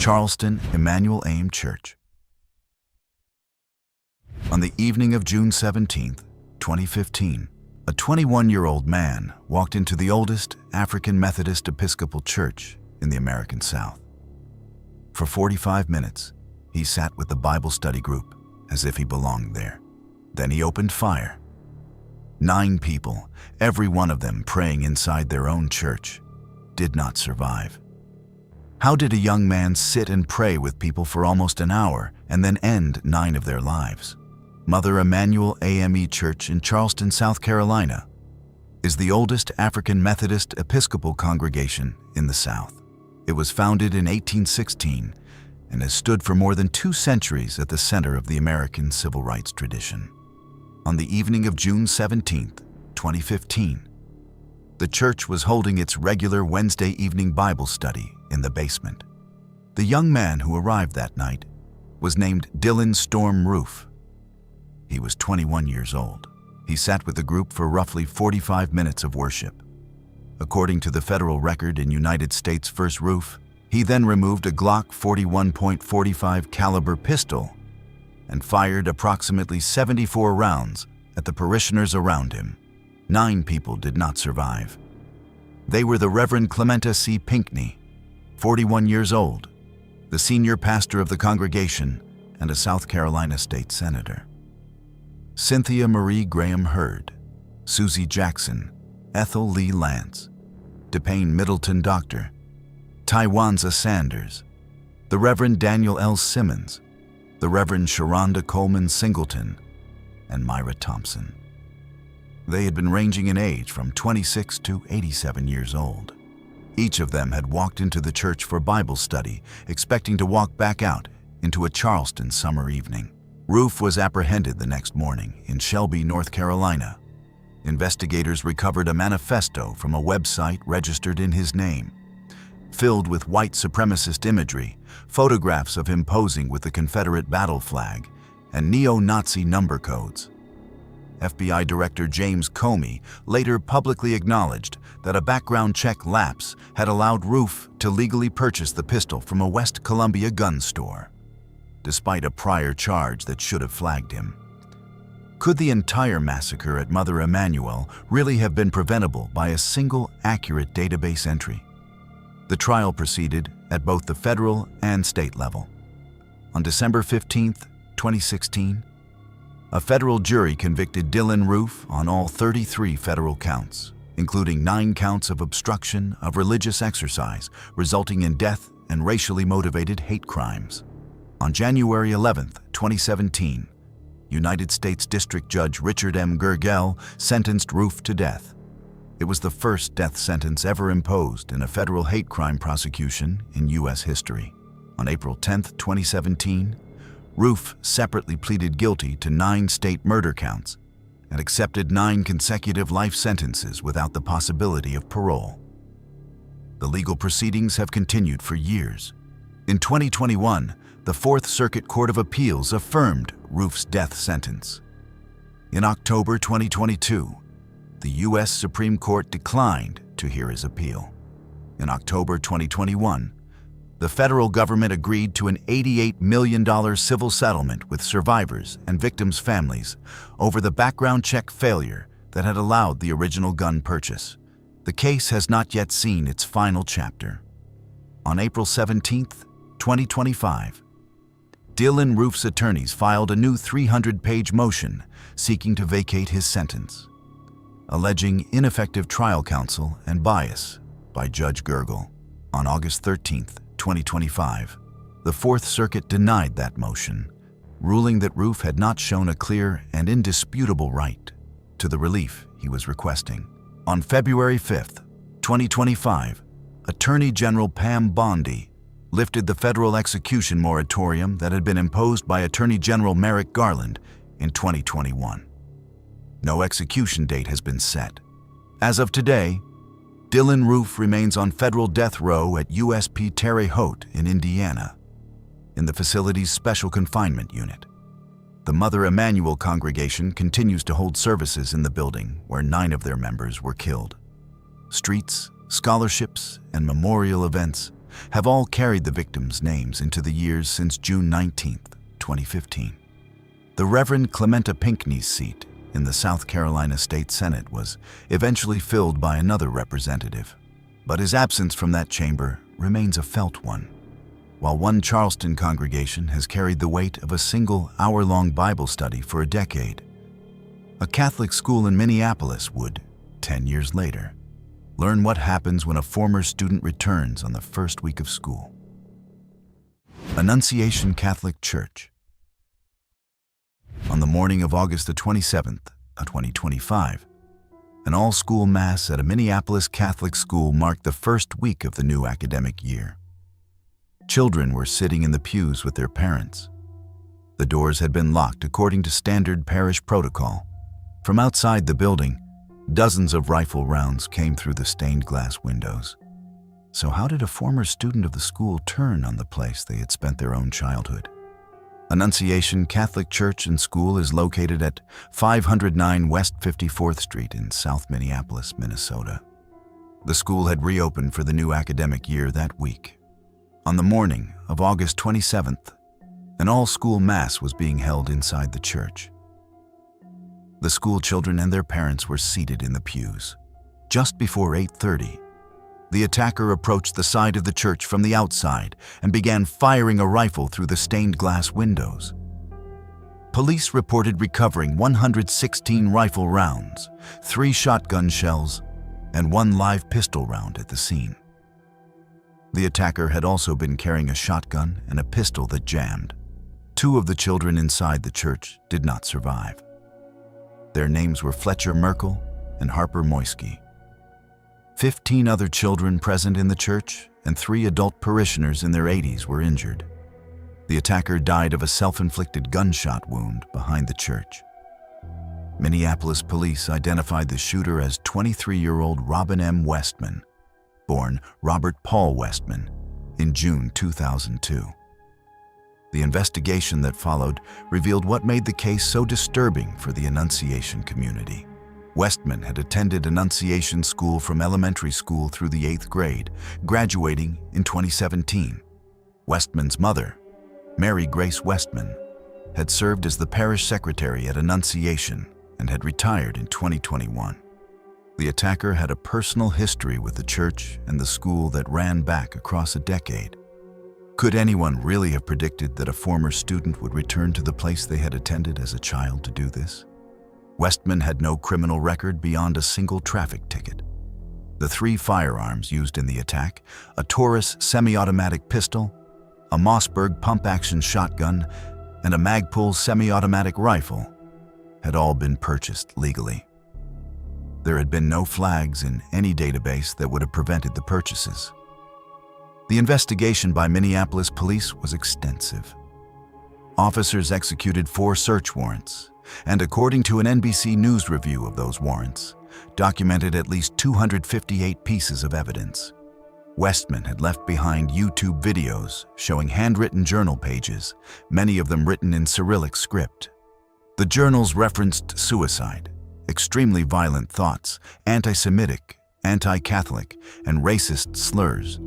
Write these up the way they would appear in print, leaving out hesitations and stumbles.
Charleston Emmanuel AME Church. On the evening of June 17, 2015, a 21-year-old man walked into the oldest African Methodist Episcopal church in the American South. For 45 minutes, he sat with the Bible study group as if he belonged there. Then he opened fire. 9 people, every one of them praying inside their own church, did not survive. How did a young man sit and pray with people for almost an hour and then end 9 of their lives? Mother Emanuel AME Church in Charleston, South Carolina, is the oldest African Methodist Episcopal congregation in the South. It was founded in 1816 and has stood for more than 2 centuries at the center of the American civil rights tradition. On the evening of June 17, 2015, the church was holding its regular Wednesday evening Bible study in the basement. The young man who arrived that night was named Dylan Storm Roof. He was 21 years old. He sat with the group for roughly 45 minutes of worship. According to the federal record in United States v. Roof, he then removed a Glock 41.45 caliber pistol and fired approximately 74 rounds at the parishioners around him. 9 people did not survive. They were the Reverend Clementa C. Pinckney, 41 years old, the senior pastor of the congregation and a South Carolina state senator; Cynthia Marie Graham Hurd, Susie Jackson, Ethel Lee Lance, DePayne Middleton Dr., Tywanza Sanders, the Reverend Daniel L. Simmons, the Reverend Sharonda Coleman Singleton, and Myra Thompson. They had been ranging in age from 26 to 87 years old. Each of them had walked into the church for Bible study, expecting to walk back out into a Charleston summer evening. Roof was apprehended the next morning in Shelby, North Carolina. Investigators recovered a manifesto from a website registered in his name, filled with white supremacist imagery, photographs of him posing with the Confederate battle flag, and neo-Nazi number codes. FBI Director James Comey later publicly acknowledged that a background check lapse had allowed Roof to legally purchase the pistol from a West Columbia gun store, despite a prior charge that should have flagged him. Could the entire massacre at Mother Emanuel really have been preventable by a single accurate database entry? The trial proceeded at both the federal and state level. On December 15, 2016, a federal jury convicted Dylan Roof on all 33 federal counts, including 9 counts of obstruction of religious exercise, resulting in death and racially motivated hate crimes. On January 11, 2017, United States District Judge Richard M. Gergel sentenced Roof to death. It was the first death sentence ever imposed in a federal hate crime prosecution in U.S. history. On April 10, 2017, Roof separately pleaded guilty to 9 state murder counts and accepted 9 consecutive life sentences without the possibility of parole. The legal proceedings have continued for years. In 2021, the Fourth Circuit Court of Appeals affirmed Roof's death sentence. In October 2022, the U.S. Supreme Court declined to hear his appeal. In October 2021, the federal government agreed to an $88 million civil settlement with survivors and victims' families over the background check failure that had allowed the original gun purchase. The case has not yet seen its final chapter. On April 17, 2025, Dylan Roof's attorneys filed a new 300-page motion seeking to vacate his sentence, alleging ineffective trial counsel and bias by Judge Gergel. On August 13, 2025, the Fourth Circuit denied that motion, ruling that Roof had not shown a clear and indisputable right to the relief he was requesting. On February 5, 2025, Attorney General Pam Bondi lifted the federal execution moratorium that had been imposed by Attorney General Merrick Garland in 2021. No execution date has been set. As of today, Dylan Roof remains on federal death row at USP Terre Haute in Indiana, in the facility's special confinement unit. The Mother Emanuel congregation continues to hold services in the building where 9 of their members were killed. Streets, scholarships, and memorial events have all carried the victims' names into the years since June 19, 2015. The Reverend Clementa Pinckney's seat in the South Carolina State Senate was eventually filled by another representative, but his absence from that chamber remains a felt one. While one Charleston congregation has carried the weight of a single hour-long Bible study for a decade, a Catholic school in Minneapolis would, 10 years later, learn what happens when a former student returns on the first week of school. Annunciation Catholic Church. On the morning of August the 27th, 2025, an all-school mass at a Minneapolis Catholic school marked the first week of the new academic year. Children were sitting in the pews with their parents. The doors had been locked according to standard parish protocol. From outside the building, dozens of rifle rounds came through the stained glass windows. So how did a former student of the school turn on the place they had spent their own childhood? Annunciation Catholic Church and School is located at 509 West 54th Street in South Minneapolis, Minnesota. The school had reopened for the new academic year that week. On the morning of August 27th, an all-school mass was being held inside the church. The school children and their parents were seated in the pews. Just before 8:30, the attacker approached the side of the church from the outside and began firing a rifle through the stained glass windows. Police reported recovering 116 rifle rounds, 3 shotgun shells, and 1 live pistol round at the scene. The attacker had also been carrying a shotgun and a pistol that jammed. 2 of the children inside the church did not survive. Their names were Fletcher Merkel and Harper Moisky. 15 other children present in the church and 3 adult parishioners in their 80s were injured. The attacker died of a self-inflicted gunshot wound behind the church. Minneapolis police identified the shooter as 23-year-old Robin M. Westman, born Robert Paul Westman, in June 2002. The investigation that followed revealed what made the case so disturbing for the Annunciation community. Westman had attended Annunciation School from elementary school through the 8th grade, graduating in 2017. Westman's mother, Mary Grace Westman, had served as the parish secretary at Annunciation and had retired in 2021. The attacker had a personal history with the church and the school that ran back across a decade. Could anyone really have predicted that a former student would return to the place they had attended as a child to do this? Westman had no criminal record beyond a single traffic ticket. The 3 firearms used in the attack, a Taurus semi-automatic pistol, a Mossberg pump-action shotgun, and a Magpul semi-automatic rifle, had all been purchased legally. There had been no flags in any database that would have prevented the purchases. The investigation by Minneapolis police was extensive. Officers executed 4 search warrants, and according to an NBC News review of those warrants, documented at least 258 pieces of evidence. Westman had left behind YouTube videos showing handwritten journal pages, many of them written in Cyrillic script. The journals referenced suicide, extremely violent thoughts, anti-Semitic, anti-Catholic, and racist slurs,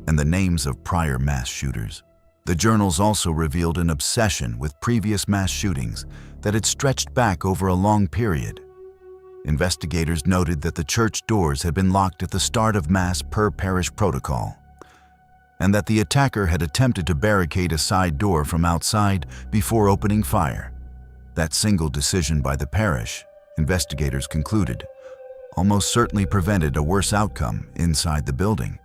and the names of prior mass shooters. The journals also revealed an obsession with previous mass shootings that had stretched back over a long period. Investigators noted that the church doors had been locked at the start of Mass per parish protocol, and that the attacker had attempted to barricade a side door from outside before opening fire. That single decision by the parish, investigators concluded, almost certainly prevented a worse outcome inside the building.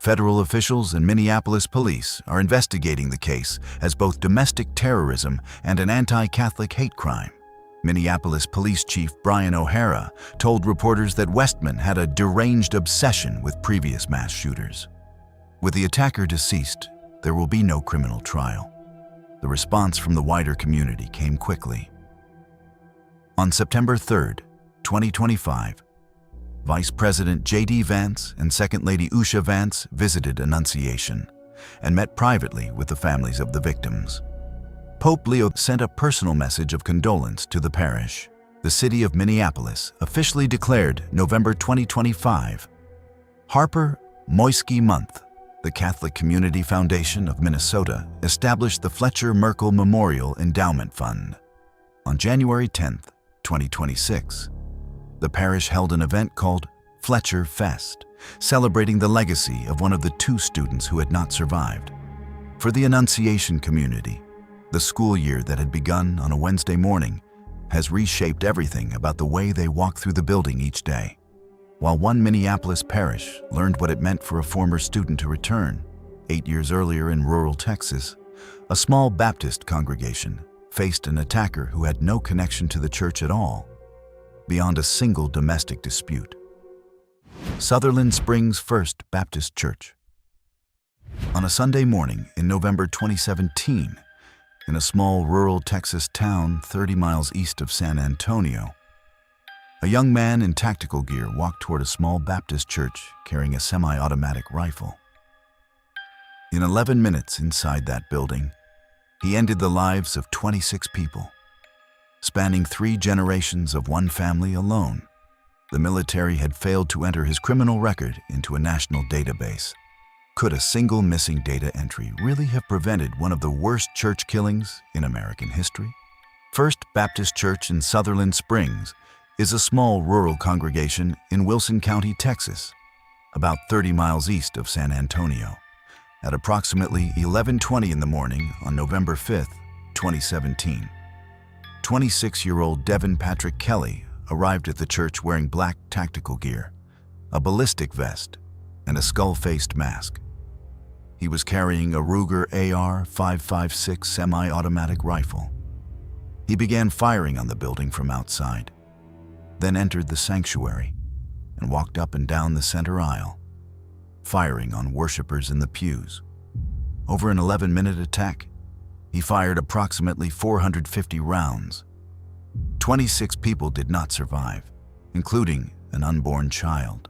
Federal officials and Minneapolis police are investigating the case as both domestic terrorism and an anti-Catholic hate crime. Minneapolis Police Chief Brian O'Hara told reporters that Westman had a deranged obsession with previous mass shooters. With the attacker deceased, there will be no criminal trial. The response from the wider community came quickly. On September 3, 2025, Vice President J.D. Vance and Second Lady Usha Vance visited Annunciation and met privately with the families of the victims. Pope Leo sent a personal message of condolence to the parish. The city of Minneapolis officially declared November 2025 Harper Moisky Month, the Catholic Community Foundation of Minnesota established the Fletcher Merkel Memorial Endowment Fund. On January 10, 2026, the parish held an event called Fletcher Fest, celebrating the legacy of one of the two students who had not survived. For the Annunciation community, the school year that had begun on a Wednesday morning has reshaped everything about the way they walk through the building each day. While one Minneapolis parish learned what it meant for a former student to return, 8 years earlier in rural Texas, a small Baptist congregation faced an attacker who had no connection to the church at all, beyond a single domestic dispute. Sutherland Springs First Baptist Church. On a Sunday morning in November 2017, in a small rural Texas town 30 miles east of San Antonio, a young man in tactical gear walked toward a small Baptist church carrying a semi-automatic rifle. In 11 minutes inside that building, he ended the lives of 26 people. Spanning 3 generations of one family alone, the military had failed to enter his criminal record into a national database. Could a single missing data entry really have prevented one of the worst church killings in American history? First Baptist Church in Sutherland Springs is a small rural congregation in Wilson County, Texas, about 30 miles east of San Antonio. At approximately 11:20 in the morning on November 5, 2017, 26-year-old Devin Patrick Kelly arrived at the church wearing black tactical gear, a ballistic vest, and a skull-faced mask. He was carrying a Ruger AR-556 semi-automatic rifle. He began firing on the building from outside, then entered the sanctuary and walked up and down the center aisle, firing on worshipers in the pews. Over an 11-minute attack, he fired approximately 450 rounds. 26 people did not survive, including an unborn child.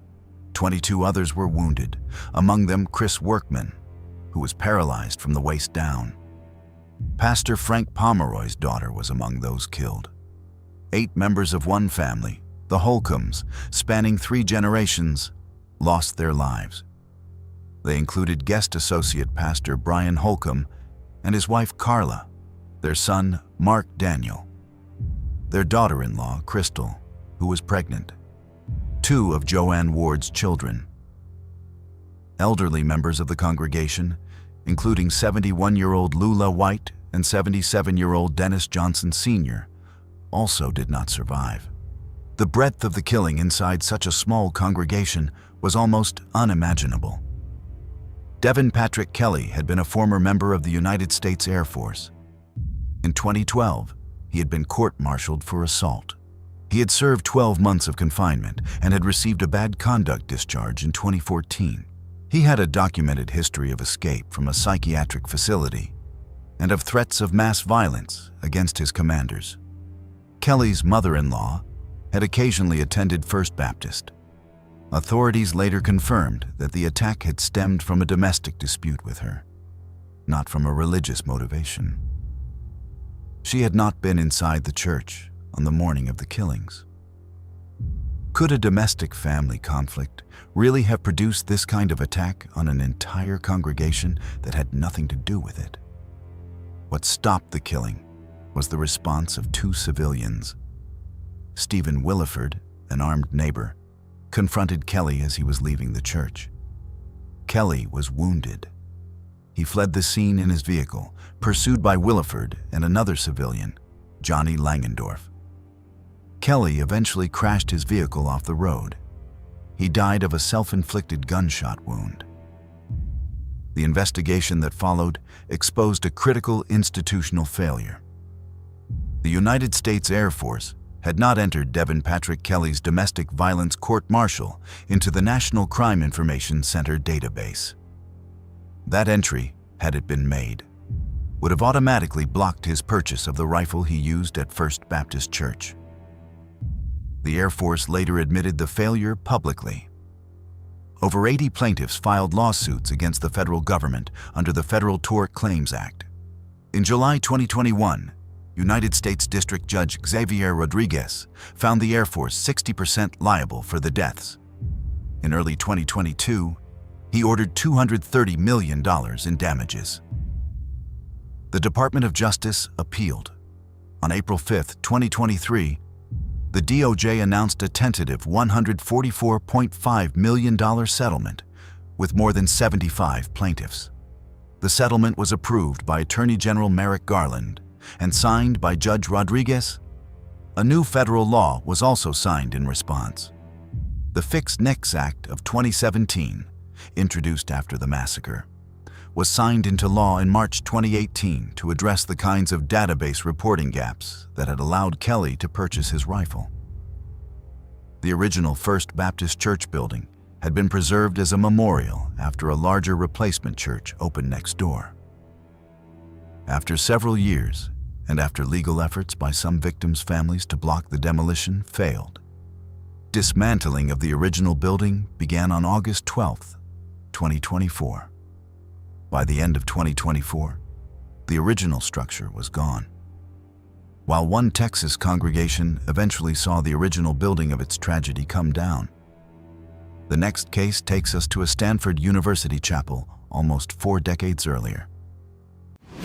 22 others were wounded, among them Chris Workman, who was paralyzed from the waist down. Pastor Frank Pomeroy's daughter was among those killed. 8 members of one family, the Holcombs, spanning 3 generations, lost their lives. They included guest associate pastor Brian Holcomb and his wife Carla, their son Mark Daniel, their daughter-in-law Crystal, who was pregnant, 2 of Joanne Ward's children. Elderly members of the congregation, including 71-year-old Lula White and 77-year-old Dennis Johnson Sr., also did not survive. The breadth of the killing inside such a small congregation was almost unimaginable. Devin Patrick Kelly had been a former member of the United States Air Force. In 2012, he had been court-martialed for assault. He had served 12 months of confinement and had received a bad conduct discharge in 2014. He had a documented history of escape from a psychiatric facility and of threats of mass violence against his commanders. Kelly's mother-in-law had occasionally attended First Baptist. Authorities later confirmed that the attack had stemmed from a domestic dispute with her, not from a religious motivation. She had not been inside the church on the morning of the killings. Could a domestic family conflict really have produced this kind of attack on an entire congregation that had nothing to do with it? What stopped the killing was the response of 2 civilians. Stephen Williford, an armed neighbor, confronted Kelly as he was leaving the church. Kelly was wounded. He fled the scene in his vehicle, pursued by Williford and another civilian, Johnny Langendorf. Kelly eventually crashed his vehicle off the road. He died of a self-inflicted gunshot wound. The investigation that followed exposed a critical institutional failure. The United States Air Force had not entered Devin Patrick Kelly's domestic violence court-martial into the National Crime Information Center database. That entry, had it been made, would have automatically blocked his purchase of the rifle he used at First Baptist Church. The Air Force later admitted the failure publicly. Over 80 plaintiffs filed lawsuits against the federal government under the Federal Tort Claims Act. In July 2021, United States District Judge Xavier Rodriguez found the Air Force 60% liable for the deaths. In early 2022, He ordered $230 million in damages. The Department of Justice appealed. On April 5, 2023, the DOJ announced a tentative $144.5 million settlement with more than 75 plaintiffs. The settlement was approved by Attorney General Merrick Garland and signed by Judge Rodriguez. A new federal law was also signed in response. The Fixed NICS Act of 2017, introduced after the massacre, was signed into law in March 2018 to address the kinds of database reporting gaps that had allowed Kelly to purchase his rifle. The original First Baptist Church building had been preserved as a memorial after a larger replacement church opened next door. After several years, and after legal efforts by some victims' families to block the demolition failed, dismantling of the original building began on August 12, 2024. By the end of 2024, the original structure was gone. While one Texas congregation eventually saw the original building of its tragedy come down, the next case takes us to a Stanford University chapel almost 4 decades earlier.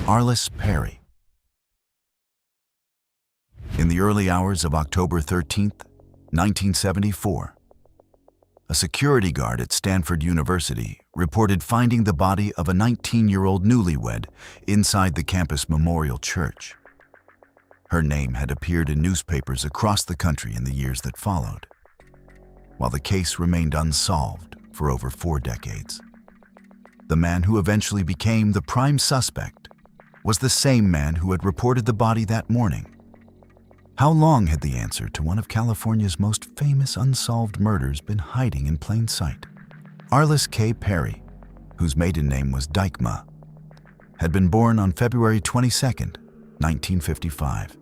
Arliss Perry. In the early hours of October 13, 1974, a security guard at Stanford University reported finding the body of a 19-year-old newlywed inside the campus memorial church. Her name had appeared in newspapers across the country in the years that followed, while the case remained unsolved for over 4 decades. The man who eventually became the prime suspect was the same man who had reported the body that morning. How long had the answer to one of California's most famous unsolved murders been hiding in plain sight? Arliss K. Perry, whose maiden name was Dykma, had been born on February 22, 1955.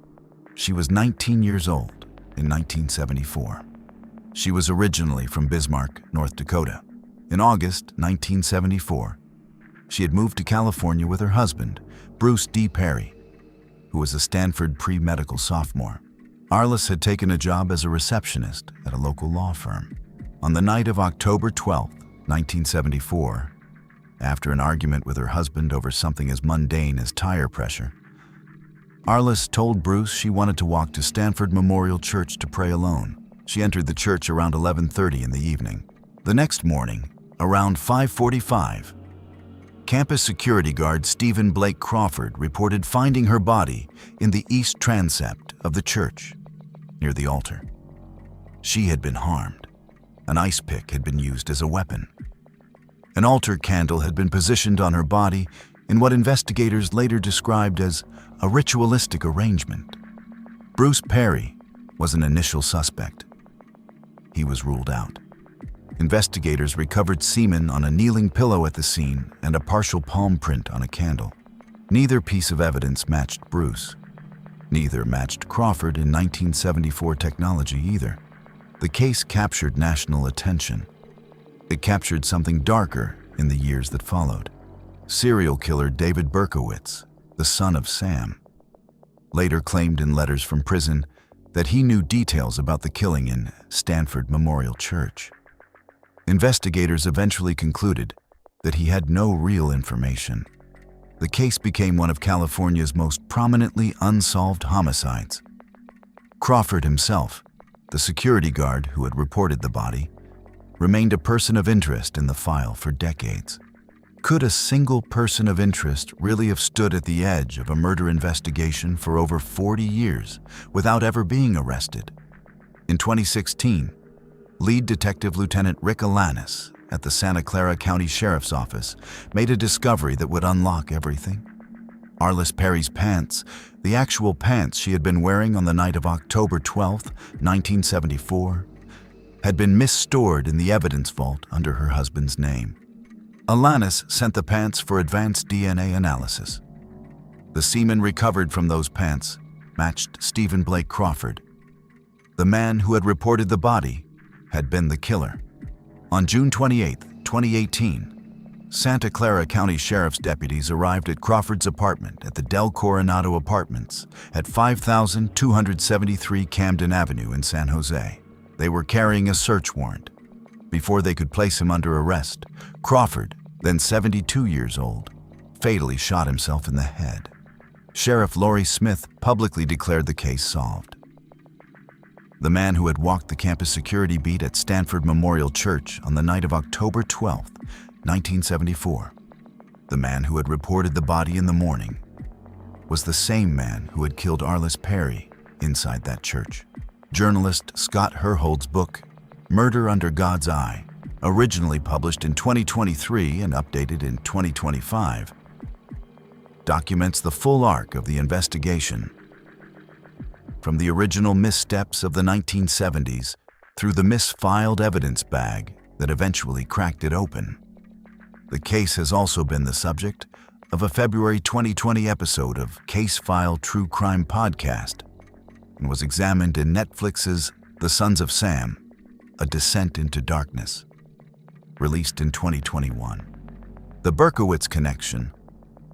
She was 19 years old in 1974. She was originally from Bismarck, North Dakota. In August 1974, she had moved to California with her husband, Bruce D. Perry, who was a Stanford pre-medical sophomore. Arliss had taken a job as a receptionist at a local law firm. On the night of October 12, 1974, after an argument with her husband over something as mundane as tire pressure, Arliss told Bruce she wanted to walk to Stanford Memorial Church to pray alone. She entered the church around 11:30 in the evening. The next morning, around 5:45, campus security guard Stephen Blake Crawford reported finding her body in the east transept of the church, near the altar. She had been harmed. An ice pick had been used as a weapon. An altar candle had been positioned on her body in what investigators later described as a ritualistic arrangement. Bruce Perry was an initial suspect. He was ruled out. Investigators recovered semen on a kneeling pillow at the scene and a partial palm print on a candle. Neither piece of evidence matched Bruce. Neither matched Crawford in 1974 technology either. The case captured national attention. It captured something darker in the years that followed. Serial killer David Berkowitz, the son of Sam, later claimed in letters from prison that he knew details about the killing in Stanford Memorial Church. Investigators eventually concluded that he had no real information. The case became one of California's most prominently unsolved homicides. Crawford himself, the security guard who had reported the body, remained a person of interest in the file for decades. Could a single person of interest really have stood at the edge of a murder investigation for over 40 years without ever being arrested? In 2016, lead detective Lieutenant Rick Alanis at the Santa Clara County Sheriff's Office made a discovery that would unlock everything. Arliss Perry's pants, the actual pants she had been wearing on the night of October 12, 1974, had been misstored in the evidence vault under her husband's name. Alanis sent the pants for advanced DNA analysis. The semen recovered from those pants matched Stephen Blake Crawford. The man who had reported the body had been the killer. On June 28, 2018, Santa Clara County Sheriff's deputies arrived at Crawford's apartment at the Del Coronado Apartments at 5273 Camden Avenue in San Jose. They were carrying a search warrant. Before they could place him under arrest, Crawford, then 72 years old, fatally shot himself in the head. Sheriff Laurie Smith publicly declared the case solved. The man who had walked the campus security beat at Stanford Memorial Church on the night of October 12, 1974, the man who had reported the body in the morning, was the same man who had killed Arliss Perry inside that church. Journalist Scott Herhold's book, Murder Under God's Eye, originally published in 2023 and updated in 2025, documents the full arc of the investigation, from the original missteps of the 1970s through the misfiled evidence bag that eventually cracked it open. The case has also been the subject of a February 2020 episode of Case File True Crime Podcast and was examined in Netflix's The Sons of Sam, A Descent into Darkness, released in 2021. The Berkowitz connection,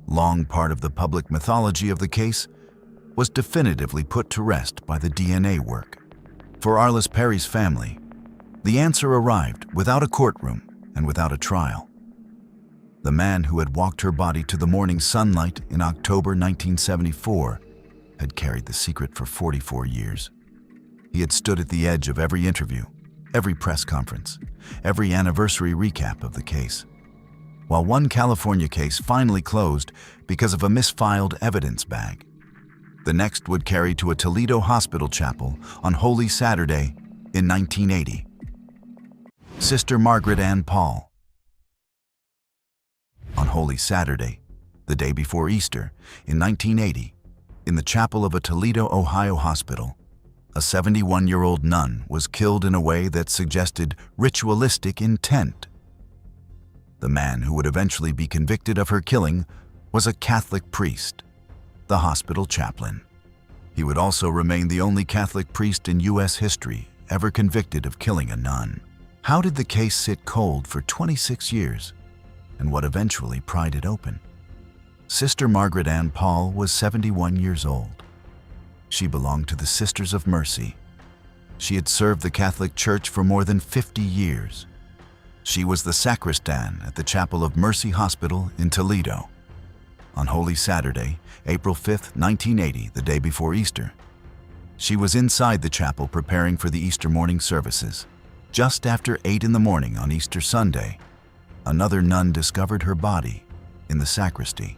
long part of the public mythology of the case, was definitively put to rest by the DNA work. For Arliss Perry's family, the answer arrived without a courtroom and without a trial. The man who had walked her body to the morning sunlight in October 1974 had carried the secret for 44 years. He had stood at the edge of every interview, every press conference, every anniversary recap of the case. While one California case finally closed because of a misfiled evidence bag, the next would carry to a Toledo hospital chapel on Holy Saturday in 1980. Sister Margaret Ann Paul. On Holy Saturday, the day before Easter, in 1980, in the chapel of a Toledo, Ohio hospital, a 71-year-old nun was killed in a way that suggested ritualistic intent. The man who would eventually be convicted of her killing was a Catholic priest, the hospital chaplain. He would also remain the only Catholic priest in U.S. history ever convicted of killing a nun. How did the case sit cold for 26 years, and what eventually pried it open? Sister Margaret Ann Paul was 71 years old. She belonged to the Sisters of Mercy. She had served the Catholic Church for more than 50 years. She was the sacristan at the Chapel of Mercy Hospital in Toledo. On Holy Saturday, April 5, 1980, the day before Easter, she was inside the chapel preparing for the Easter morning services. Just after 8 in the morning on Easter Sunday, another nun discovered her body in the sacristy.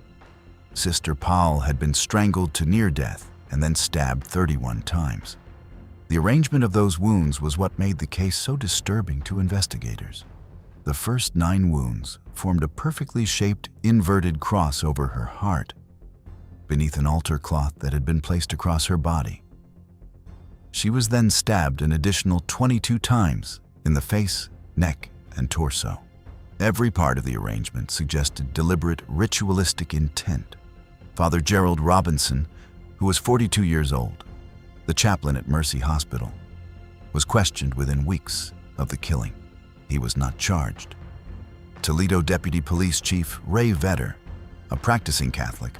Sister Paul had been strangled to near death and then stabbed 31 times. The arrangement of those wounds was what made the case so disturbing to investigators. The first 9 wounds formed a perfectly shaped inverted cross over her heart, beneath an altar cloth that had been placed across her body. She was then stabbed an additional 22 times in the face, neck, and torso. Every part of the arrangement suggested deliberate ritualistic intent. Father Gerald Robinson, who was 42 years old, the chaplain at Mercy Hospital, was questioned within weeks of the killing. He was not charged. Toledo Deputy Police Chief Ray Vedder, a practicing Catholic,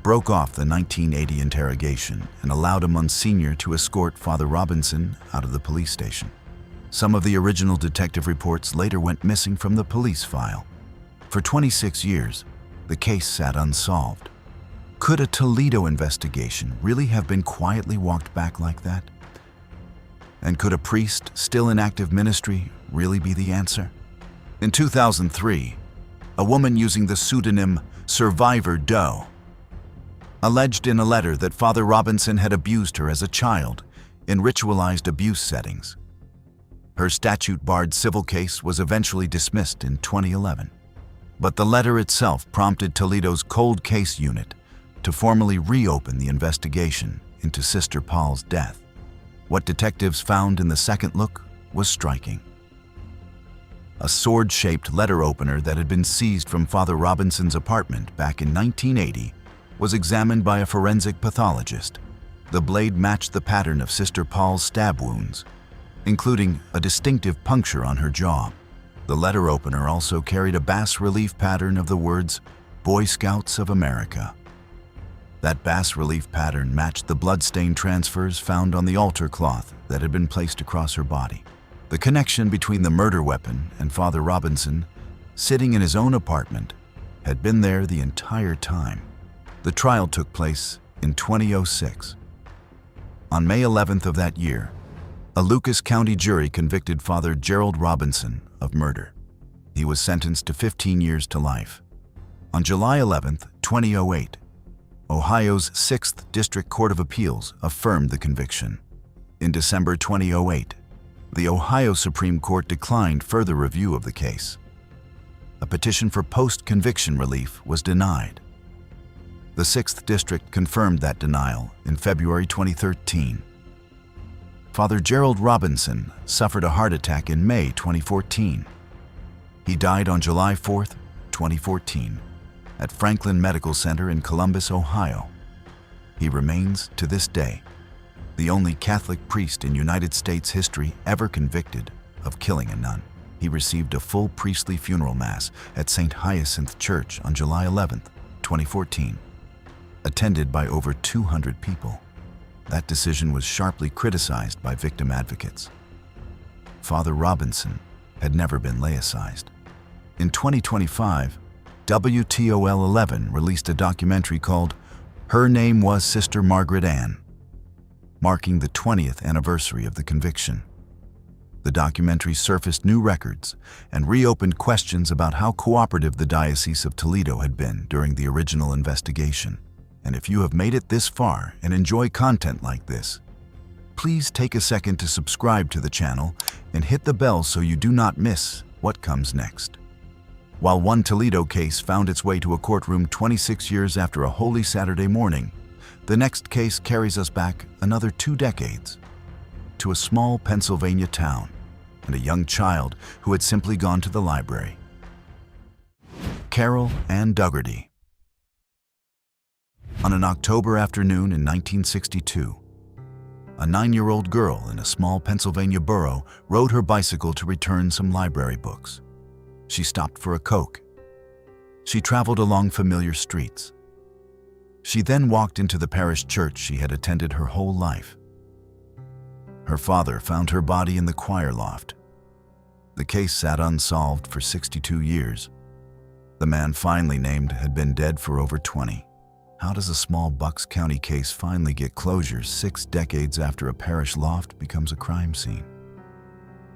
broke off the 1980 interrogation and allowed a Monsignor to escort Father Robinson out of the police station. Some of the original detective reports later went missing from the police file. For 26 years, the case sat unsolved. Could a Toledo investigation really have been quietly walked back like that? And could a priest still in active ministry really be the answer? In 2003, a woman using the pseudonym Survivor Doe alleged in a letter that Father Robinson had abused her as a child in ritualized abuse settings. Her statute-barred civil case was eventually dismissed in 2011. But the letter itself prompted Toledo's Cold Case Unit to formally reopen the investigation into Sister Paul's death. What detectives found in the second look was striking. A sword-shaped letter opener that had been seized from Father Robinson's apartment back in 1980 was examined by a forensic pathologist. The blade matched the pattern of Sister Paul's stab wounds, including a distinctive puncture on her jaw. The letter opener also carried a bas-relief pattern of the words, "Boy Scouts of America." That bas-relief pattern matched the bloodstain transfers found on the altar cloth that had been placed across her body. The connection between the murder weapon and Father Robinson, sitting in his own apartment, had been there the entire time. The trial took place in 2006. On May 11th of that year, a Lucas County jury convicted Father Gerald Robinson of murder. He was sentenced to 15 years to life. On July 11th, 2008, Ohio's 6th District Court of Appeals affirmed the conviction. In December 2008, the Ohio Supreme Court declined further review of the case. A petition for post-conviction relief was denied. The 6th District confirmed that denial in February 2013. Father Gerald Robinson suffered a heart attack in May 2014. He died on July 4, 2014, at Franklin Medical Center in Columbus, Ohio. He remains, to this day, the only Catholic priest in United States history ever convicted of killing a nun. He received a full priestly funeral mass at St. Hyacinth Church on July 11, 2014, attended by over 200 people. That decision was sharply criticized by victim advocates. Father Robinson had never been laicized. In 2025, WTOL 11 released a documentary called Her Name Was Sister Margaret Ann, marking the 20th anniversary of the conviction. The documentary surfaced new records and reopened questions about how cooperative the Diocese of Toledo had been during the original investigation. And if you have made it this far and enjoy content like this, please take a second to subscribe to the channel and hit the bell so you do not miss what comes next. While one Toledo case found its way to a courtroom 26 years after a Holy Saturday morning, the next case carries us back another 2 decades to a small Pennsylvania town and a young child who had simply gone to the library. Carol Ann Dougherty. On an October afternoon in 1962, a 9-year-old girl in a small Pennsylvania borough rode her bicycle to return some library books. She stopped for a Coke. She traveled along familiar streets. She then walked into the parish church she had attended her whole life. Her father found her body in the choir loft. The case sat unsolved for 62 years. The man finally named had been dead for over 20. How does a small Bucks County case finally get closure 6 decades after a parish loft becomes a crime scene?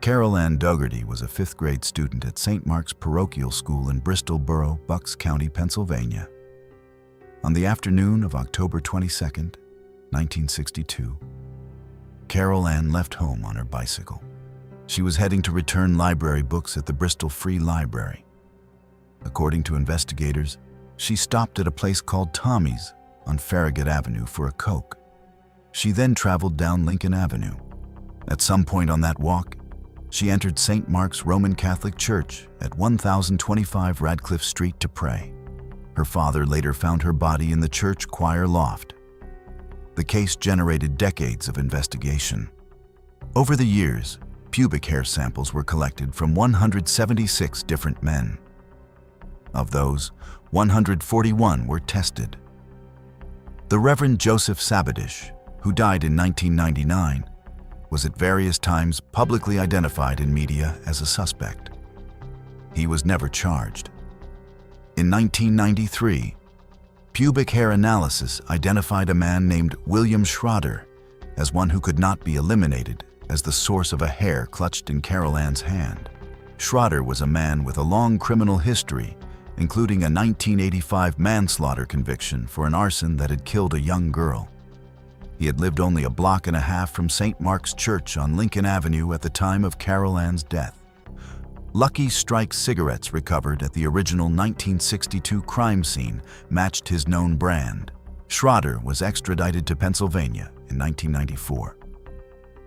Carol Ann Dougherty was a 5th grade student at St. Mark's Parochial School in Bristol Borough, Bucks County, Pennsylvania. On the afternoon of October 22, 1962, Carol Ann left home on her bicycle. She was heading to return library books at the Bristol Free Library. According to investigators, she stopped at a place called Tommy's on Farragut Avenue for a Coke. She then traveled down Lincoln Avenue. At some point on that walk, she entered St. Mark's Roman Catholic Church at 1025 Radcliffe Street to pray. Her father later found her body in the church choir loft. The case generated decades of investigation. Over the years, pubic hair samples were collected from 176 different men. Of those, 141 were tested. The Reverend Joseph Sabadish, who died in 1999, was at various times publicly identified in media as a suspect. He was never charged. In 1993, pubic hair analysis identified a man named William Schroeder as one who could not be eliminated as the source of a hair clutched in Carol Ann's hand. Schroeder was a man with a long criminal history, including a 1985 manslaughter conviction for an arson that had killed a young girl. He had lived only a block and a half from St. Mark's Church on Lincoln Avenue at the time of Carol Ann's death. Lucky Strike cigarettes recovered at the original 1962 crime scene matched his known brand. Schroeder was extradited to Pennsylvania in 1994.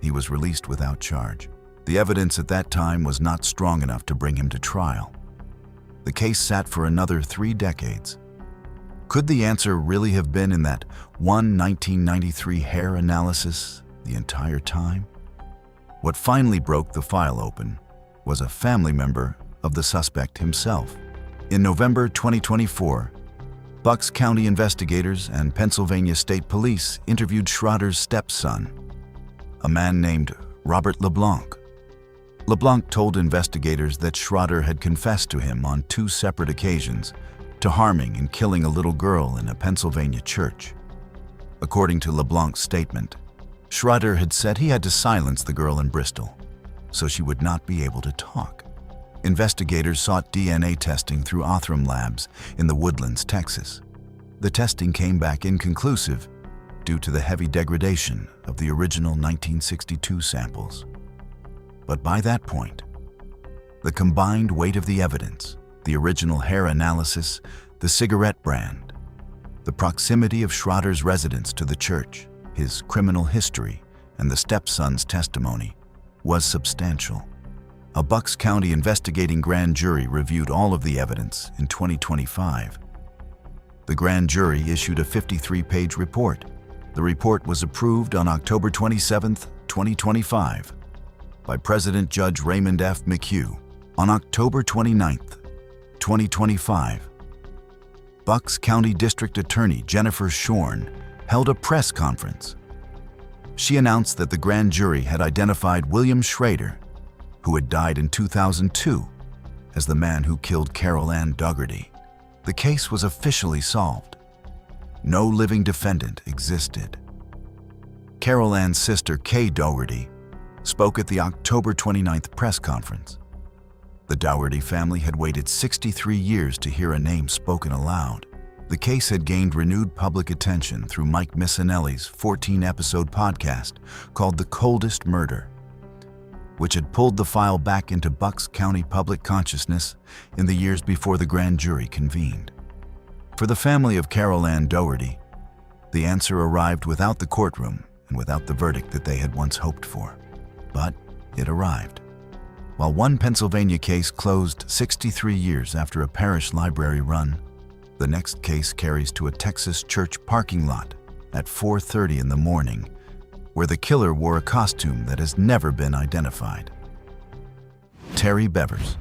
He was released without charge. The evidence at that time was not strong enough to bring him to trial. The case sat for another 3 decades. Could the answer really have been in that one 1993 hair analysis the entire time? What finally broke the file open was a family member of the suspect himself. In November 2024, Bucks County investigators and Pennsylvania State Police interviewed Schroeder's stepson, a man named Robert LeBlanc. LeBlanc told investigators that Schroeder had confessed to him on 2 separate occasions to harming and killing a little girl in a Pennsylvania church. According to LeBlanc's statement, Schroeder had said he had to silence the girl in Bristol so she would not be able to talk. Investigators sought DNA testing through Othram Labs in the Woodlands, Texas. The testing came back inconclusive due to the heavy degradation of the original 1962 samples. But by that point, the combined weight of the evidence, the original hair analysis, the cigarette brand, the proximity of Schroeder's residence to the church, his criminal history, and the stepson's testimony was substantial. A Bucks County investigating grand jury reviewed all of the evidence in 2025. The grand jury issued a 53-page report. The report was approved on October 27, 2025, by President Judge Raymond F. McHugh. On October 29, 2025, Bucks County District Attorney Jennifer Shorn held a press conference. She announced that the grand jury had identified William Schroeder, who had died in 2002, as the man who killed Carol Ann Dougherty. The case was officially solved. No living defendant existed. Carol Ann's sister, Kay Dougherty, spoke at the October 29th press conference. The Dougherty family had waited 63 years to hear a name spoken aloud. The case had gained renewed public attention through Mike Missanelli's 14-episode podcast called The Coldest Murder, which had pulled the file back into Bucks County public consciousness in the years before the grand jury convened. For the family of Carol Ann Dougherty, the answer arrived without the courtroom and without the verdict that they had once hoped for. But it arrived. While one Pennsylvania case closed 63 years after a parish library run, the next case carries to a Texas church parking lot at 4:30 in the morning, where the killer wore a costume that has never been identified. Terry Bevers.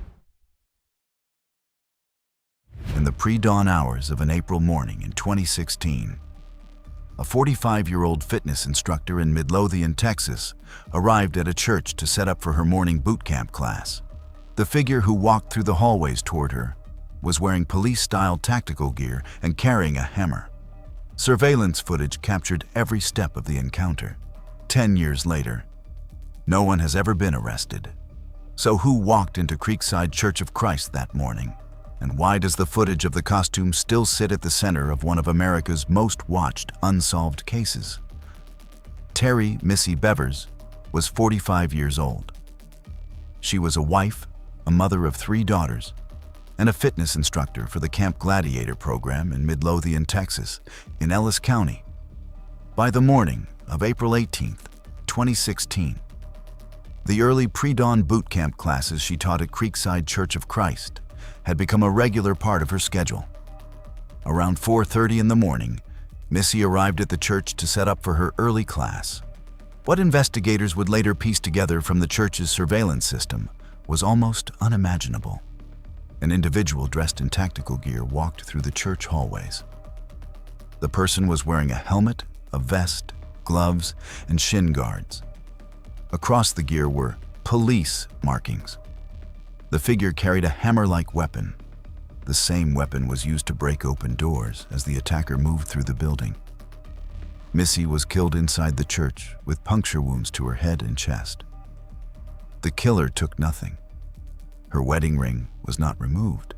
In the pre-dawn hours of an April morning in 2016, a 45-year-old fitness instructor in Midlothian, Texas, arrived at a church to set up for her morning boot camp class. The figure who walked through the hallways toward her was wearing police-style tactical gear and carrying a hammer. Surveillance footage captured every step of the encounter. 10 years later, no one has ever been arrested. So who walked into Creekside Church of Christ that morning? And why does the footage of the costume still sit at the center of one of America's most watched unsolved cases? Terry Missy Bevers was 45 years old. She was a wife, a mother of 3 daughters, and a fitness instructor for the Camp Gladiator program in Midlothian, Texas, in Ellis County. By the morning of April 18, 2016, the early pre-dawn boot camp classes she taught at Creekside Church of Christ had become a regular part of her schedule. Around 4:30 in the morning, Missy arrived at the church to set up for her early class. What investigators would later piece together from the church's surveillance system was almost unimaginable. An individual dressed in tactical gear walked through the church hallways. The person was wearing a helmet, a vest, gloves, and shin guards. Across the gear were police markings. The figure carried a hammer-like weapon. The same weapon was used to break open doors as the attacker moved through the building. Missy was killed inside the church with puncture wounds to her head and chest. The killer took nothing. Her wedding ring was not removed.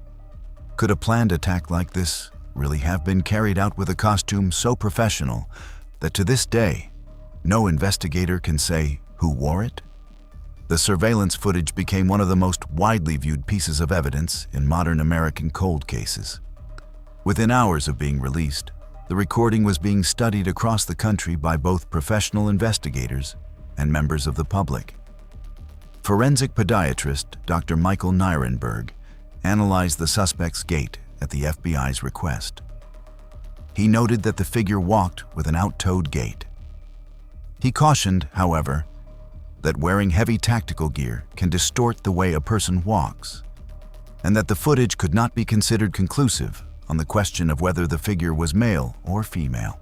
Could a planned attack like this really have been carried out with a costume so professional that to this day, no investigator can say who wore it? The surveillance footage became one of the most widely viewed pieces of evidence in modern American cold cases. Within hours of being released, the recording was being studied across the country by both professional investigators and members of the public. Forensic podiatrist Dr. Michael Nirenberg analyzed the suspect's gait at the FBI's request. He noted that the figure walked with an out-toed gait. He cautioned, however, that wearing heavy tactical gear can distort the way a person walks, and that the footage could not be considered conclusive on the question of whether the figure was male or female.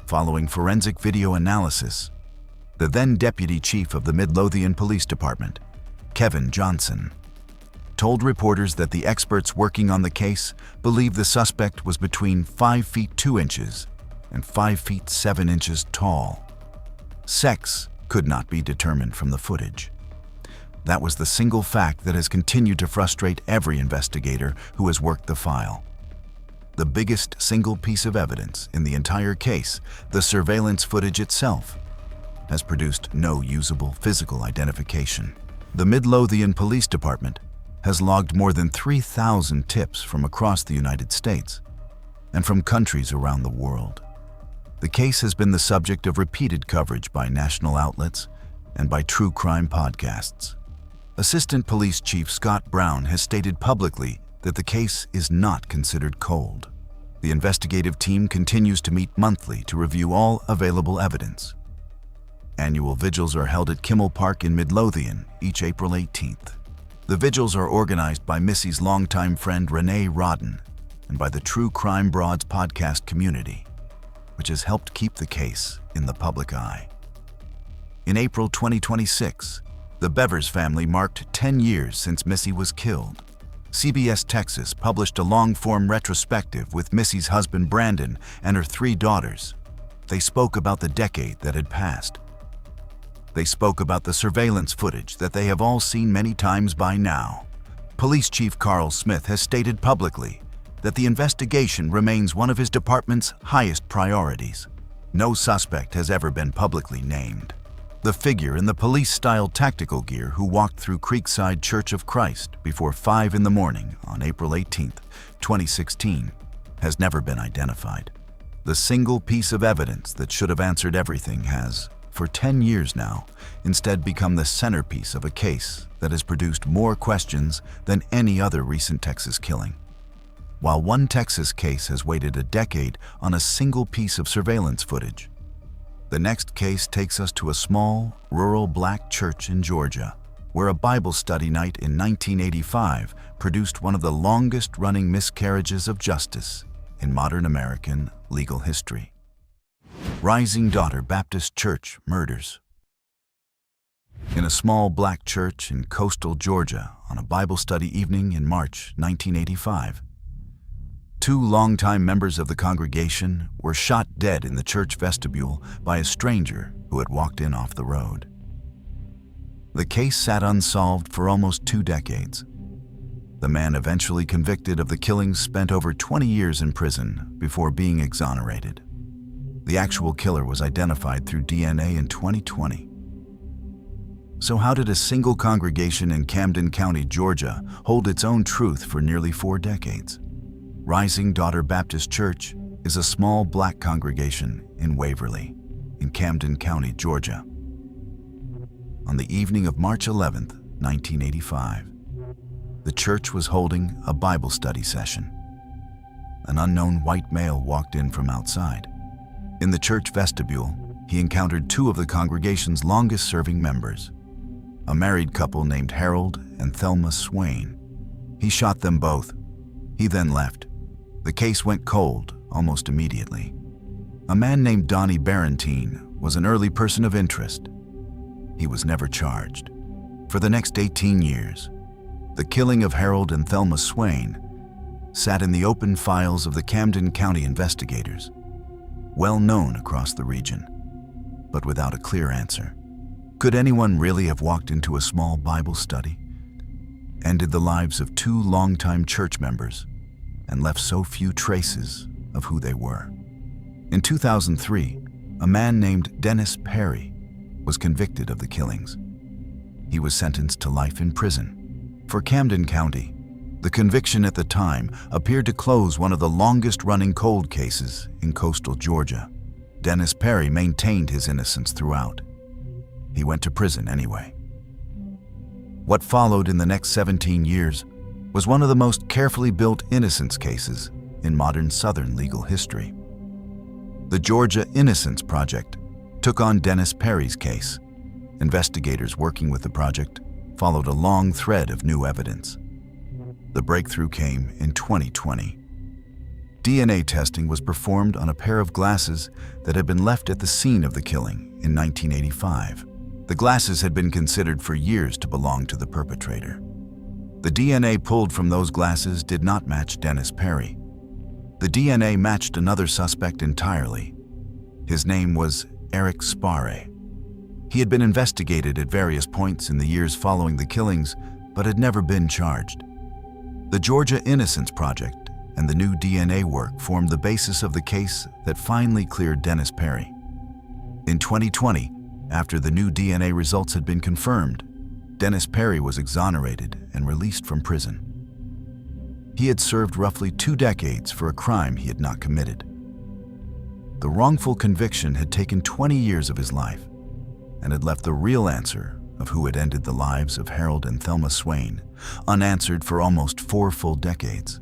Following forensic video analysis, the then Deputy Chief of the Midlothian Police Department, Kevin Johnson, told reporters that the experts working on the case believe the suspect was between 5 feet 2 inches and 5 feet 7 inches tall. Sex could not be determined from the footage. That was the single fact that has continued to frustrate every investigator who has worked the file. The biggest single piece of evidence in the entire case, the surveillance footage itself, has produced no usable physical identification. The Midlothian Police Department has logged more than 3,000 tips from across the United States and from countries around the world. The case has been the subject of repeated coverage by national outlets and by true crime podcasts. Assistant Police Chief Scott Brown has stated publicly that the case is not considered cold. The investigative team continues to meet monthly to review all available evidence. Annual vigils are held at Kimmel Park in Midlothian each April 18th. The vigils are organized by Missy's longtime friend Renee Rodden and by the True Crime Broads podcast community, which has helped keep the case in the public eye. In April 2026, the Bevers family marked 10 years since Missy was killed. CBS Texas published a long-form retrospective with Missy's husband Brandon and her 3 daughters. They spoke about the decade that had passed. They spoke about the surveillance footage that they have all seen many times by now. Police Chief Carl Smith has stated publicly that the investigation remains one of his department's highest priorities. No suspect has ever been publicly named. The figure in the police-style tactical gear who walked through Creekside Church of Christ before 5 in the morning on April 18, 2016, has never been identified. The single piece of evidence that should have answered everything has, for 10 years now, instead become the centerpiece of a case that has produced more questions than any other recent Texas killing. While one Texas case has waited a decade on a single piece of surveillance footage, the next case takes us to a small, rural black church in Georgia, where a Bible study night in 1985 produced one of the longest-running miscarriages of justice in modern American legal history. Rising Daughter Baptist Church murders. In a small black church in coastal Georgia on a Bible study evening in March 1985, 2 longtime members of the congregation were shot dead in the church vestibule by a stranger who had walked in off the road. The case sat unsolved for almost 2 decades. The man eventually convicted of the killings spent over 20 years in prison before being exonerated. The actual killer was identified through DNA in 2020. So how did a single congregation in Camden County, Georgia, hold its own truth for nearly 4 decades? Rising Daughter Baptist Church is a small black congregation in Waverly, in Camden County, Georgia. On the evening of March 11, 1985, the church was holding a Bible study session. An unknown white male walked in from outside. In the church vestibule, he encountered 2 of the congregation's longest-serving members, a married couple named Harold and Thelma Swain. He shot them both. He then left. The case went cold almost immediately. A man named Donnie Barentine was an early person of interest. He was never charged. For the next 18 years, the killing of Harold and Thelma Swain sat in the open files of the Camden County investigators, well known across the region, but without a clear answer. Could anyone really have walked into a small Bible study, ended the lives of 2 longtime church members, and left so few traces of who they were? In 2003, a man named Dennis Perry was convicted of the killings. He was sentenced to life in prison. For Camden County, the conviction at the time appeared to close one of the longest-running cold cases in coastal Georgia. Dennis Perry maintained his innocence throughout. He went to prison anyway. What followed in the next 17 years was one of the most carefully built innocence cases in modern Southern legal history. The Georgia Innocence Project took on Dennis Perry's case. Investigators working with the project followed a long thread of new evidence. The breakthrough came in 2020. DNA testing was performed on a pair of glasses that had been left at the scene of the killing in 1985. The glasses had been considered for years to belong to the perpetrator. The DNA pulled from those glasses did not match Dennis Perry. The DNA matched another suspect entirely. His name was Eric Sparre. He had been investigated at various points in the years following the killings, but had never been charged. The Georgia Innocence Project and the new DNA work formed the basis of the case that finally cleared Dennis Perry. In 2020, after the new DNA results had been confirmed, Dennis Perry was exonerated and released from prison. He had served roughly 2 decades for a crime he had not committed. The wrongful conviction had taken 20 years of his life and had left the real answer of who had ended the lives of Harold and Thelma Swain unanswered for almost 4 full decades.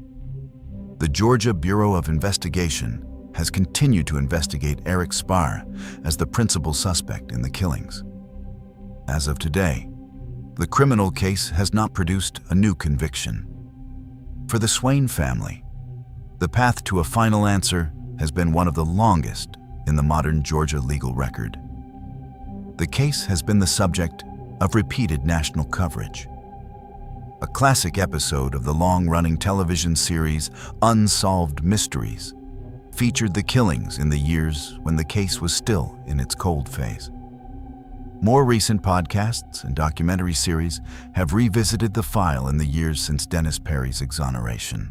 The Georgia Bureau of Investigation has continued to investigate Eric Sparre as the principal suspect in the killings. As of today, the criminal case has not produced a new conviction. For the Swain family, the path to a final answer has been one of the longest in the modern Georgia legal record. The case has been the subject of repeated national coverage. A classic episode of the long-running television series Unsolved Mysteries featured the killings in the years when the case was still in its cold phase. More recent podcasts and documentary series have revisited the file in the years since Dennis Perry's exoneration.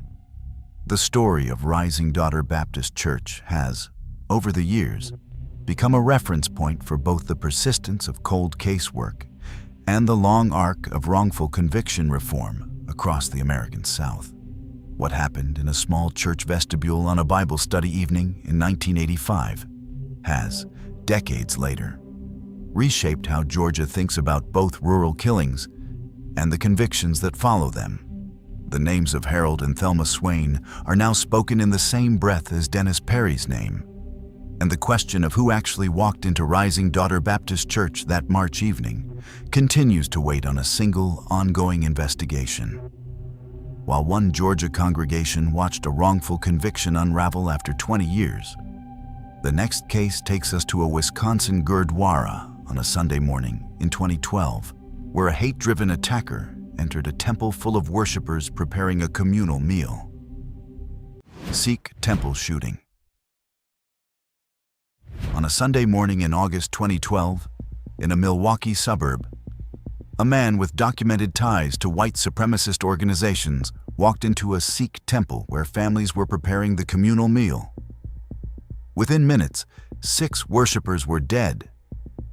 The story of Rising Daughter Baptist Church has, over the years, become a reference point for both the persistence of cold case work and the long arc of wrongful conviction reform across the American South. What happened in a small church vestibule on a Bible study evening in 1985 has, decades later, reshaped how Georgia thinks about both rural killings and the convictions that follow them. The names of Harold and Thelma Swain are now spoken in the same breath as Dennis Perry's name, and the question of who actually walked into Rising Daughter Baptist Church that March evening continues to wait on a single, ongoing investigation. While one Georgia congregation watched a wrongful conviction unravel after 20 years, the next case takes us to a Wisconsin Gurdwara on a Sunday morning in 2012, where a hate-driven attacker entered a temple full of worshipers preparing a communal meal. Sikh temple shooting. On a Sunday morning in August 2012, in a Milwaukee suburb, a man with documented ties to white supremacist organizations walked into a Sikh temple where families were preparing the communal meal. Within minutes, 6 worshipers were dead,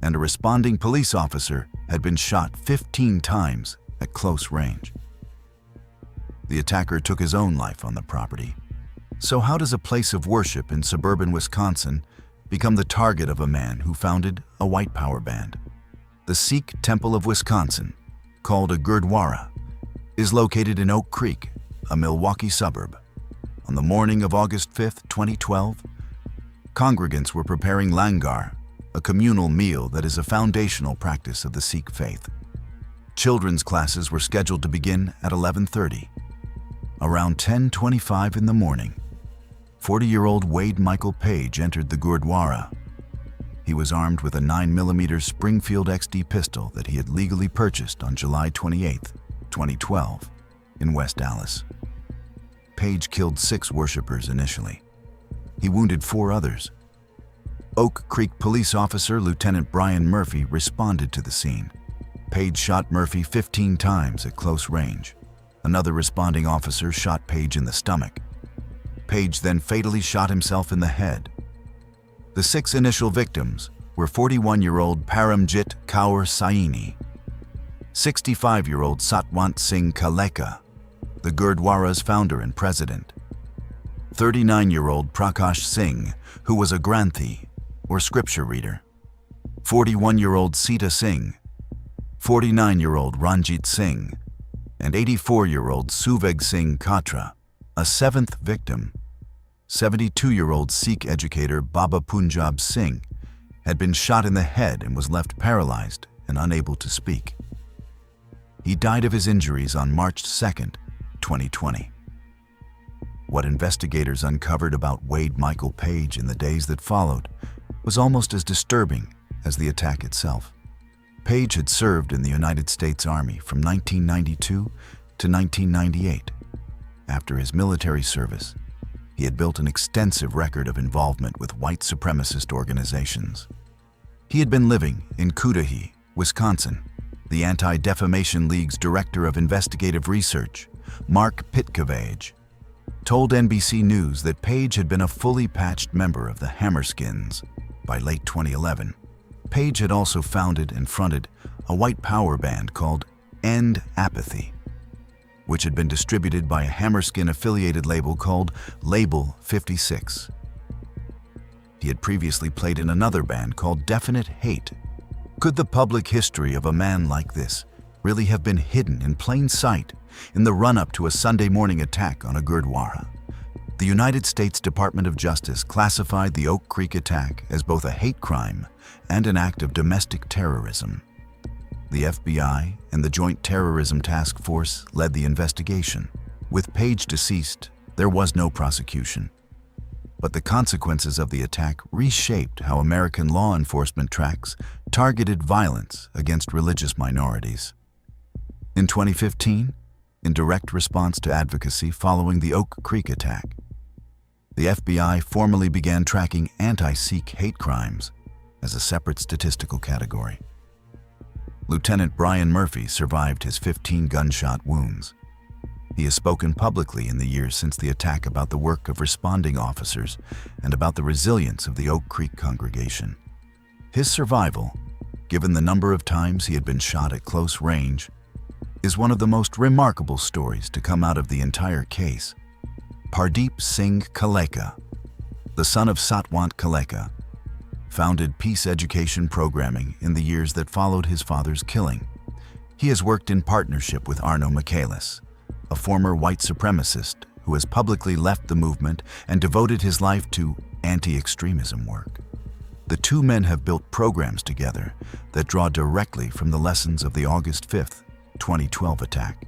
and a responding police officer had been shot 15 times at close range. The attacker took his own life on the property. So how does a place of worship in suburban Wisconsin become the target of a man who founded a white power band? The Sikh Temple of Wisconsin, called a Gurdwara, is located in Oak Creek, a Milwaukee suburb. On the morning of August 5, 2012, congregants were preparing langar, a communal meal that is a foundational practice of the Sikh faith. Children's classes were scheduled to begin at 11:30. Around 10:25 in the morning, 40-year-old Wade Michael Page entered the Gurdwara. He was armed with a 9mm Springfield XD pistol that he had legally purchased on July 28, 2012, in West Dallas. Page killed 6 worshipers initially. He wounded 4 others. Oak Creek police officer Lieutenant Brian Murphy responded to the scene. Page shot Murphy 15 times at close range. Another responding officer shot Page in the stomach. Page then fatally shot himself in the head. The 6 initial victims were 41-year-old Paramjit Kaur Saini, 65-year-old Satwant Singh Kaleka, the Gurdwara's founder and president, 39-year-old Prakash Singh, who was a Granthi, or scripture reader, 41-year-old Sita Singh, 49-year-old Ranjit Singh, and 84-year-old Suveg Singh Katra. A 7th victim, 72-year-old Sikh educator Baba Punjab Singh, had been shot in the head and was left paralyzed and unable to speak. He died of his injuries on March 2, 2020. What investigators uncovered about Wade Michael Page in the days that followed was almost as disturbing as the attack itself. Page had served in the United States Army from 1992 to 1998. After his military service, he had built an extensive record of involvement with white supremacist organizations. He had been living in Cudahy, Wisconsin. The Anti-Defamation League's Director of Investigative Research, Mark Pitkavage, told NBC News that Page had been a fully patched member of the Hammerskins by late 2011. Page had also founded and fronted a white power band called End Apathy, which had been distributed by a Hammerskin-affiliated label called Label 56. He had previously played in another band called Definite Hate. Could the public history of a man like this really have been hidden in plain sight in the run-up to a Sunday morning attack on a Gurdwara? The United States Department of Justice classified the Oak Creek attack as both a hate crime and an act of domestic terrorism. The FBI and the Joint Terrorism Task Force led the investigation. With Page deceased, there was no prosecution. But the consequences of the attack reshaped how American law enforcement tracks targeted violence against religious minorities. In 2015, in direct response to advocacy following the Oak Creek attack, the FBI formally began tracking anti-Sikh hate crimes as a separate statistical category. Lieutenant Brian Murphy survived his 15 gunshot wounds. He has spoken publicly in the years since the attack about the work of responding officers and about the resilience of the Oak Creek congregation. His survival, given the number of times he had been shot at close range, is one of the most remarkable stories to come out of the entire case. Pardeep Singh Kaleka, the son of Satwant Kaleka, founded peace education programming in the years that followed his father's killing. He has worked in partnership with Arno Michaelis, a former white supremacist who has publicly left the movement and devoted his life to anti-extremism work. The two men have built programs together that draw directly from the lessons of the August 5th, 2012 attack.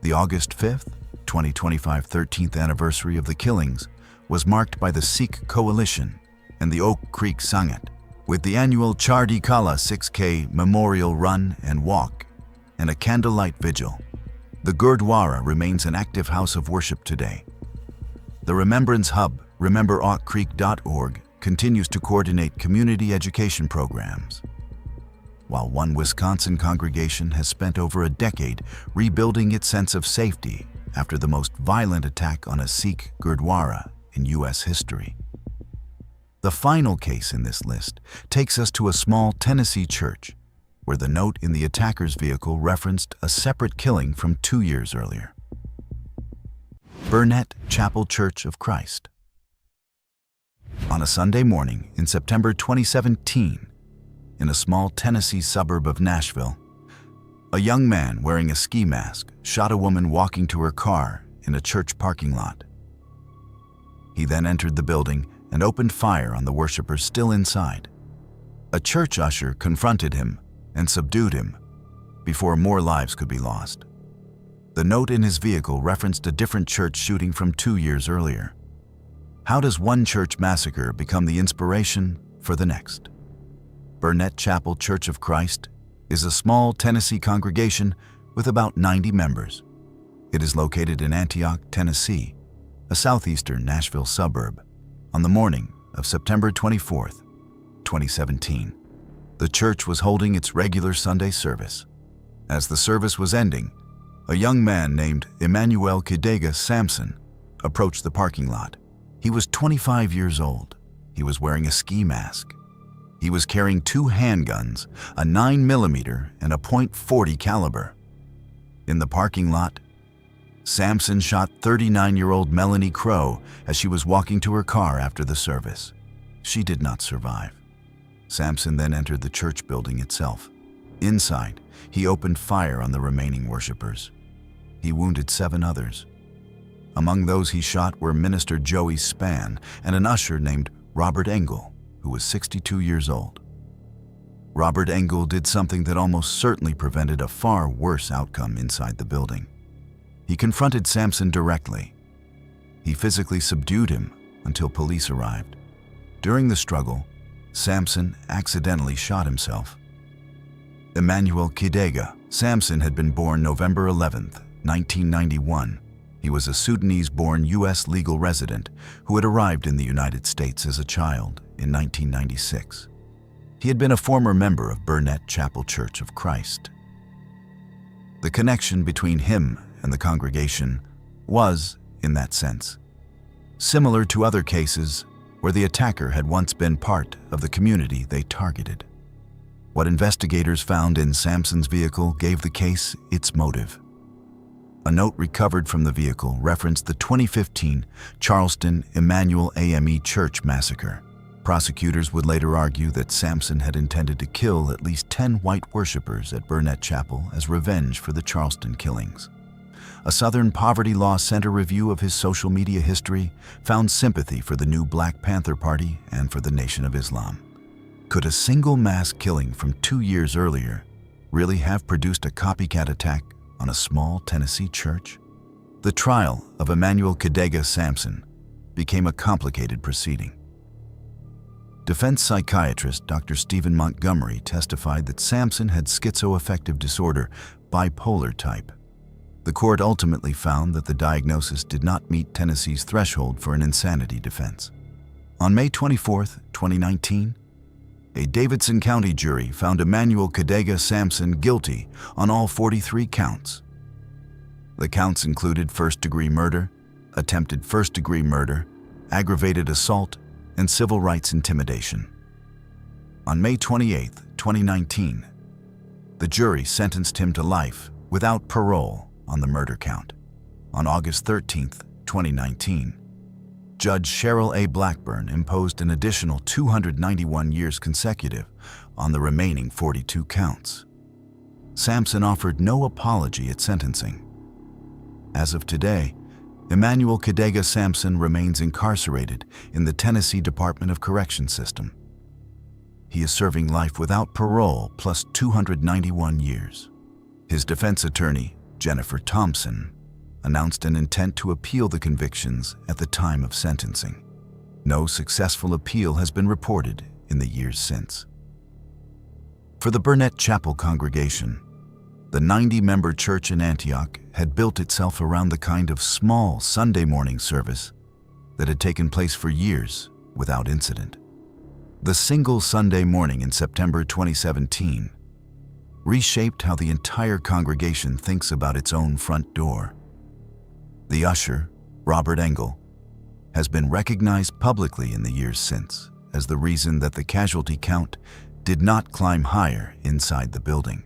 The August 5th, 2025 13th anniversary of the killings was marked by the Sikh Coalition and the Oak Creek Sangat, with the annual Chardi Kala 6K memorial run and walk and a candlelight vigil. The Gurdwara remains an active house of worship today. The Remembrance Hub, rememberoakcreek.org, continues to coordinate community education programs, while one Wisconsin congregation has spent over a decade rebuilding its sense of safety after the most violent attack on a Sikh Gurdwara in U.S. history. The final case in this list takes us to a small Tennessee church, where the note in the attacker's vehicle referenced a separate killing from 2 years earlier. Burnett Chapel Church of Christ. On a Sunday morning in September 2017, in a small Tennessee suburb of Nashville, a young man wearing a ski mask shot a woman walking to her car in a church parking lot. He then entered the building and opened fire on the worshipers still inside. A church usher confronted him and subdued him before more lives could be lost. The note in his vehicle referenced a different church shooting from 2 years earlier. How does one church massacre become the inspiration for the next? Burnett Chapel Church of Christ is a small Tennessee congregation with about 90 members. It is located in Antioch, Tennessee, a southeastern Nashville suburb. On the morning of September 24th, 2017, the church was holding its regular Sunday service. As the service was ending, a young man named Emmanuel Kidega Sampson approached the parking lot. He was 25 years old. He was wearing a ski mask. He was carrying 2 handguns, a 9mm and a .40 caliber. In the parking lot, Sampson shot 39-year-old Melanie Crow as she was walking to her car after the service. She did not survive. Sampson then entered the church building itself. Inside, he opened fire on the remaining worshipers. He wounded 7 others. Among those he shot were Minister Joey Spann and an usher named Robert Engel, who was 62 years old. Robert Engel did something that almost certainly prevented a far worse outcome inside the building. He confronted Sampson directly. He physically subdued him until police arrived. During the struggle, Sampson accidentally shot himself. Emmanuel Kidega Samson had been born November 11, 1991. He was a Sudanese-born U.S. legal resident who had arrived in the United States as a child in 1996. He had been a former member of Burnett Chapel Church of Christ. The connection between him and the congregation was, in that sense, similar to other cases where the attacker had once been part of the community they targeted. What investigators found in Samson's vehicle gave the case its motive. A note recovered from the vehicle referenced the 2015 Charleston Emmanuel AME Church massacre. Prosecutors would later argue that Samson had intended to kill at least 10 white worshippers at Burnett Chapel as revenge for the Charleston killings. A Southern Poverty Law Center review of his social media history found sympathy for the new Black Panther Party and for the Nation of Islam. Could a single mass killing from 2 years earlier really have produced a copycat attack on a small Tennessee church? The trial of Emmanuel Kidega Samson became a complicated proceeding. Defense psychiatrist Dr. Stephen Montgomery testified that Samson had schizoaffective disorder, bipolar type. The court ultimately found that the diagnosis did not meet Tennessee's threshold for an insanity defense. On May 24, 2019, a Davidson County jury found Emmanuel Kidega Samson guilty on all 43 counts. The counts included first-degree murder, attempted first-degree murder, aggravated assault, and civil rights intimidation. On May 28, 2019, the jury sentenced him to life without parole on the murder count. On August 13, 2019, Judge Cheryl A. Blackburn imposed an additional 291 years consecutive on the remaining 42 counts. Samson offered no apology at sentencing. As of today, Emmanuel Kidega Samson remains incarcerated in the Tennessee Department of Corrections system. He is serving life without parole plus 291 years. His defense attorney, Jennifer Thompson, announced an intent to appeal the convictions at the time of sentencing. No successful appeal has been reported in the years since. For the Burnett Chapel congregation, the 90-member church in Antioch had built itself around the kind of small Sunday morning service that had taken place for years without incident. The single Sunday morning in September 2017 reshaped how the entire congregation thinks about its own front door. The usher, Robert Engel, has been recognized publicly in the years since as the reason that the casualty count did not climb higher inside the building.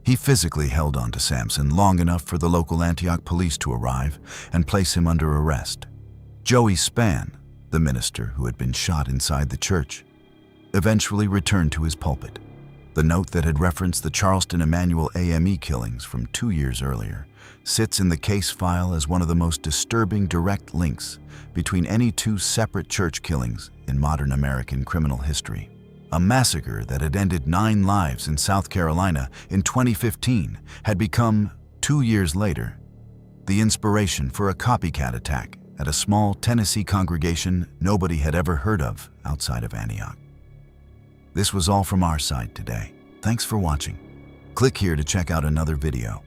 He physically held on to Samson long enough for the local Antioch police to arrive and place him under arrest. Joey Spann, the minister who had been shot inside the church, eventually returned to his pulpit. The note that had referenced the Charleston Emmanuel AME killings from 2 years earlier sits in the case file as one of the most disturbing direct links between any two separate church killings in modern American criminal history. A massacre that had ended 9 lives in South Carolina in 2015 had become, 2 years later, the inspiration for a copycat attack at a small Tennessee congregation nobody had ever heard of outside of Antioch. This was all from our side today. Thanks for watching. Click here to check out another video.